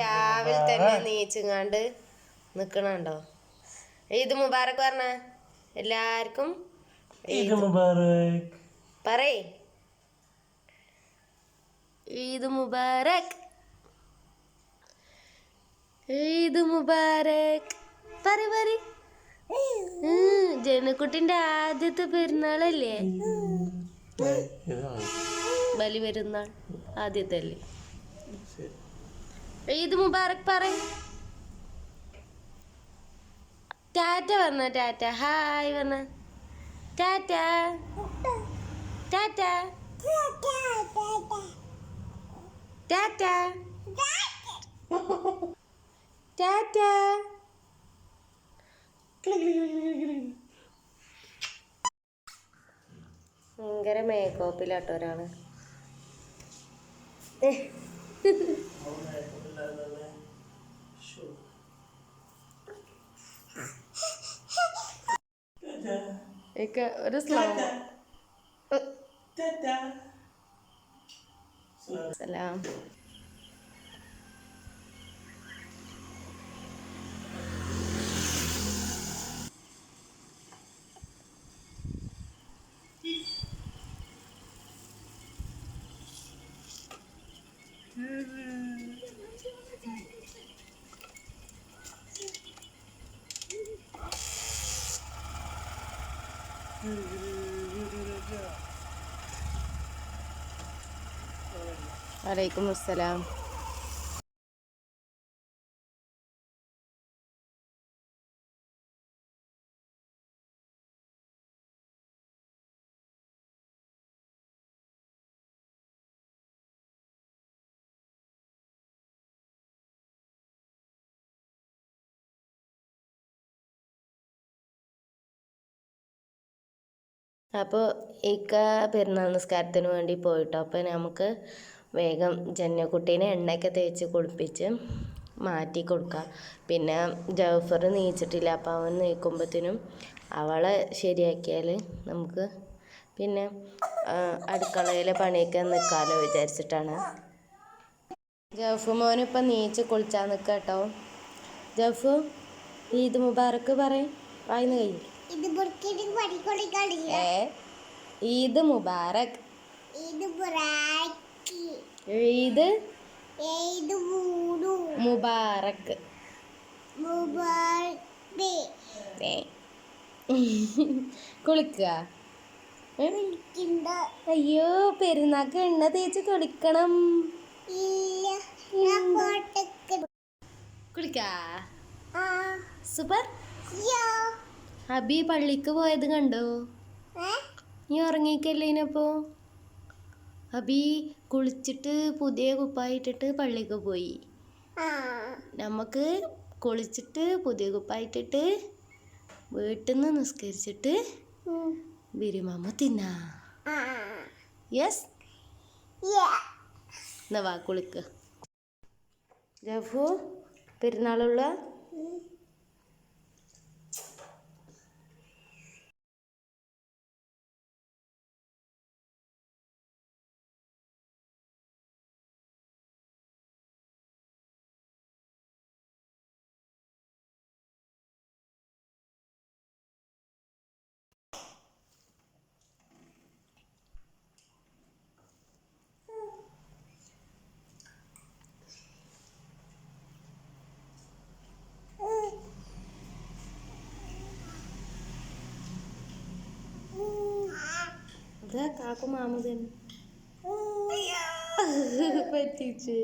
രാവിലെ തന്നെ നീച്ചങ്ങാണ്ട് നിക്കണുണ്ടോ? ഈദ് മുബാറക് പറഞ്ഞ എല്ലാവർക്കും ഈദ് മുബാറക് പറയ്. ഈദ് മുബാറക്, ഈദ് മുബാറക് പറ. ജനക്കുട്ടിന്റെ ആദ്യത്തെ പെരുന്നാളല്ലേ? ബലി പെരുന്നാൾ ആദ്യത്തെ അല്ലേ? ഈദ് മുബാറക് പറ. ടാറ്റ പറഞ്ഞ, ടാറ്റ ഹായ് പറഞ്ഞ, ടാറ്റ ടാറ്റ ടാറ്റ ടാറ്റ. ഭയങ്കര മേക്കോപ്പിലാട്ടോ ഒരാള്. ഒരു സ്ലോ സലാം. വലൈക്കും അസ്സലാം. അപ്പോൾ ഇക്ക പെരുന്നാൾ നിസ്കാരത്തിന് വേണ്ടി പോയിട്ടോ. അപ്പോൾ നമുക്ക് വേഗം ജന്നക്കുട്ടീനെ എണ്ണയൊക്കെ തേച്ച് കുളിപ്പിച്ച് മാറ്റി കൊടുക്കാം. പിന്നെ ജൗഫർ നീച്ചിട്ടില്ല, അപ്പോൾ അവൻ നീക്കുമ്പോഴത്തേനും അവളെ ശരിയാക്കിയാൽ നമുക്ക് പിന്നെ അടുക്കളയിലെ പണിയൊക്കെ നിൽക്കാമല്ലോ വിചാരിച്ചിട്ടാണ്. ജൗഫു മോനിപ്പം നീച്ച് കുളിച്ചാൽ നിൽക്കുക കേട്ടോ. ജൗഫു ഈദ് മുബാറക്ക് പറയും, വായിന്ന് കഴിയും. ഈദ് മുബാറക്, ഈദ് മുബാറക്. കുളിക്കുക. അയ്യോ പെരുന്നാക്ക് എണ്ണ തേച്ച് കുളിക്കണം. കുളിക്കാ സൂപ്പർ. അബി പള്ളിക്ക് പോയത് കണ്ടോ? നീ ഉറങ്ങിക്കല്ലേനപ്പോ? അബി കുളിച്ചിട്ട് പുതിയ കുപ്പായിട്ടിട്ട് പള്ളിക്ക് പോയി. നമുക്ക് കുളിച്ചിട്ട് പുതിയ കുപ്പായിട്ടിട്ട് വീട്ടിൽ നിന്ന് നിസ്കരിച്ചിട്ട് ബിരിമാമ തിന്നാ. യെസ്, എന്നാ വാ കുളിക്ക്. ജഫു പെരുന്നാളുള്ള കാക്കു മാമു തന്നെ പറ്റിച്ച്.